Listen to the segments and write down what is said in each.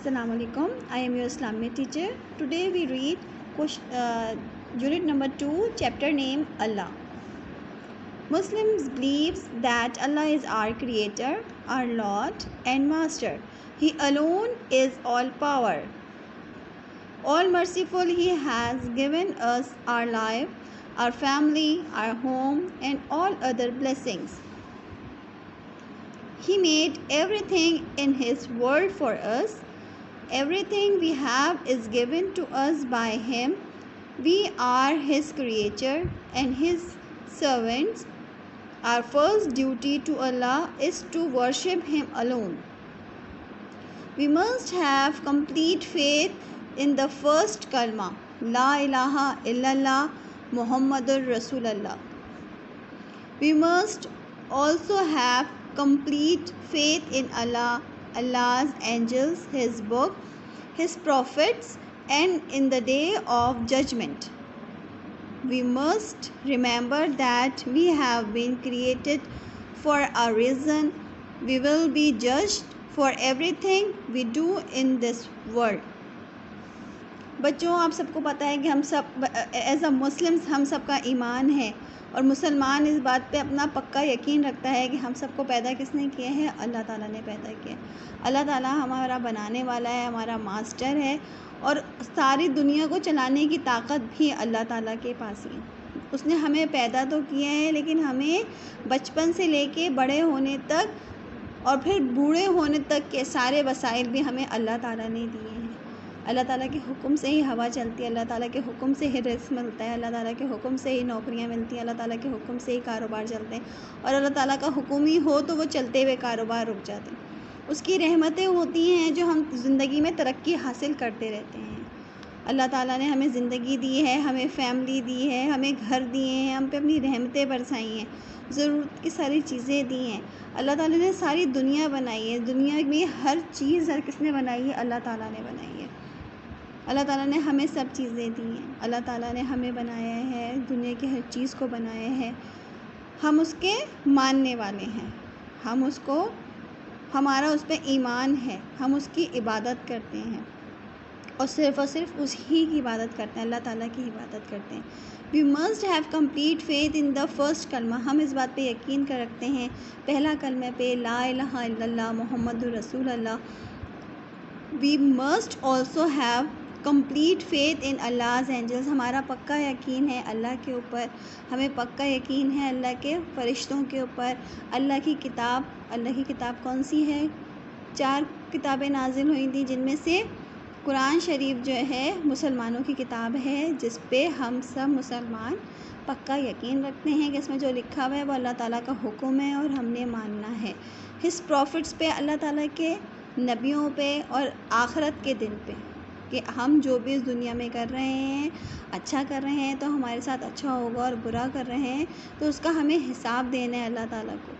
Assalamu alaikum. I am your Islamic teacher. Today we read unit number 2, chapter name Allah. Muslims believes that Allah is our creator, our Lord and Master. He alone is all power, all merciful. He has given us our life, our family, our home and all other blessings. He made everything in His world for us. Everything we have is given to us by Him. We are His creature and His servants. Our first duty to Allah is to worship Him alone. We must have complete faith in the first kalma, La ilaha illallah Muhammadur Rasulullah. We must also have complete faith in Allah, Allah's angels, His book, His prophets, and in the day of judgment. We must remember that we have been created for a reason. We will be judged for everything we do in this world. बच्चों, आप सबको पता है कि हम सब as a Muslims हम सब का ईमान है और मुसलमान इस बात पे अपना पक्का यकीन रखता है कि हम सबको पैदा किसने किए हैं? अल्लाह ताला ने पैदा किया। अल्लाह ताला हमारा बनाने वाला है, हमारा मास्टर है और सारी दुनिया को चलाने की ताकत भी अल्लाह ताला के पास ही है। उसने हमें पैदा तो किया है, लेकिन हमें बचपन से लेके बड़े होने तक और फिर बूढ़े होने तक के सारे वसाइल भी हमें अल्लाह ताला ने दिए हैं। अल्लाह ताला के हुक्म से ही हवा चलती है, अल्लाह ताला के हुक्म से ही रिज़्क़ मिलता है, अल्लाह ताला के हुक्म से ही नौकरियां मिलती हैं, अल्लाह ताला के हुक्म से ही कारोबार चलते हैं और अल्लाह ताला का हुक्म ही हो तो वो चलते हुए कारोबार रुक जाते हैं। उसकी रहमतें होती हैं जो हम ज़िंदगी में तरक्की हासिल करते रहते हैं। अल्लाह ताला ने हमें ज़िंदगी दी है, हमें फैमिली दी है, हमें घर दिए हैं, हम पे अपनी रहमतें बरसाई हैं, ज़रूरत की सारी चीज़ें दी हैं। अल्लाह ताला ने सारी दुनिया बनाई है, दुनिया में हर चीज़ किसने बनाई है? अल्लाह ताला ने बनाई है। अल्लाह ताला ने हमें सब चीज़ें दी हैं। अल्लाह ताला ने हमें बनाया है, दुनिया की हर चीज़ को बनाया है। हम उसके मानने वाले हैं, हम उसको, हमारा उस पर ईमान है, हम उसकी इबादत करते हैं और सिर्फ़ उसी की इबादत करते हैं, अल्लाह ताला की इबादत करते हैं। We must have complete faith in the first कलमा। हम इस बात पे यकीन कर रखते हैं पहला कलमे पे, ला इलाहा इल्लल्लाह मुहम्मदुर रसूलुल्लाह। We must also have complete faith in Allah's angels. हमारा पक्का यकीन है अल्लाह के ऊपर, हमें पक्का यकीन है अल्लाह के फ़रिश्तों के ऊपर। अल्लाह की किताब कौन सी है? 4 किताबें नाजिल हुई थी, जिनमें से कुरान शरीफ जो है मुसलमानों की किताब है, जिस पे हम सब मुसलमान पक्का यकीन रखते हैं कि इसमें जो लिखा हुआ है वो अल्लाह ताला का हुक्म है और हमने मानना है। हिस प्रॉफिट्स पे, अल्लाह ताला के नबियों पे और आखिरत के दिन पे, कि हम जो भी इस दुनिया में कर रहे हैं, अच्छा कर रहे हैं तो हमारे साथ अच्छा होगा और बुरा कर रहे हैं तो उसका हमें हिसाब देना है अल्लाह ताला को।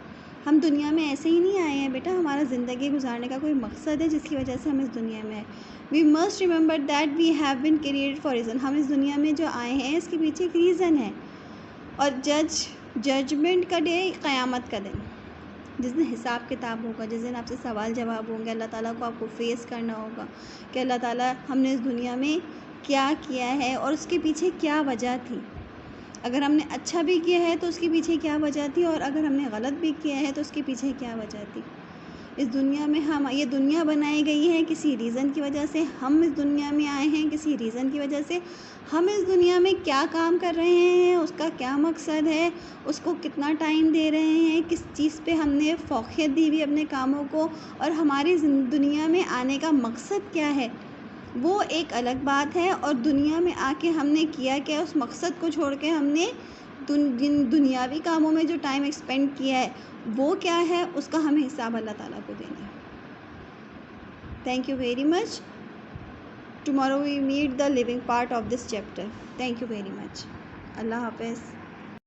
हम दुनिया में ऐसे ही नहीं आए हैं बेटा, हमारा ज़िंदगी गुजारने का कोई मकसद है जिसकी वजह से हम इस दुनिया में आए। We must remember that we have been created for reason. हम इस दुनिया में जो आए हैं इसके पीछे एक रीज़न है। और जजमेंट का डे, क़यामत का दिन, जिस दिन हिसाब किताब होगा, जिस दिन आपसे सवाल जवाब होंगे, अल्लाह ताला को आपको फेस करना होगा कि अल्लाह ताला हमने इस दुनिया में क्या किया है और उसके पीछे क्या वजह थी। अगर हमने अच्छा भी किया है तो उसके पीछे क्या वजह थी, और अगर हमने गलत भी किया है तो उसके पीछे क्या वजह थी। इस दुनिया में ये दुनिया बनाई गई है किसी रीज़न की वजह से, हम इस दुनिया में आए हैं किसी रीज़न की वजह से। हम इस दुनिया में क्या काम कर रहे हैं, उसका क्या मकसद है, उसको कितना टाइम दे रहे हैं, किस चीज़ पे हमने फ़ौक़ियत दी हुई अपने कामों को, और हमारी दुनिया में आने का मकसद क्या है, वो एक अलग बात है। और दुनिया में आके हमने किया क्या, उस मकसद को छोड़ के हमने जिन दुनियावी कामों में जो टाइम एक्सपेंड किया है वो क्या है, उसका हमें हिसाब अल्लाह ताला को देना है। Thank you very much. Tomorrow we meet the living part of this chapter. Thank you very much. अल्लाह हाफ़िज़।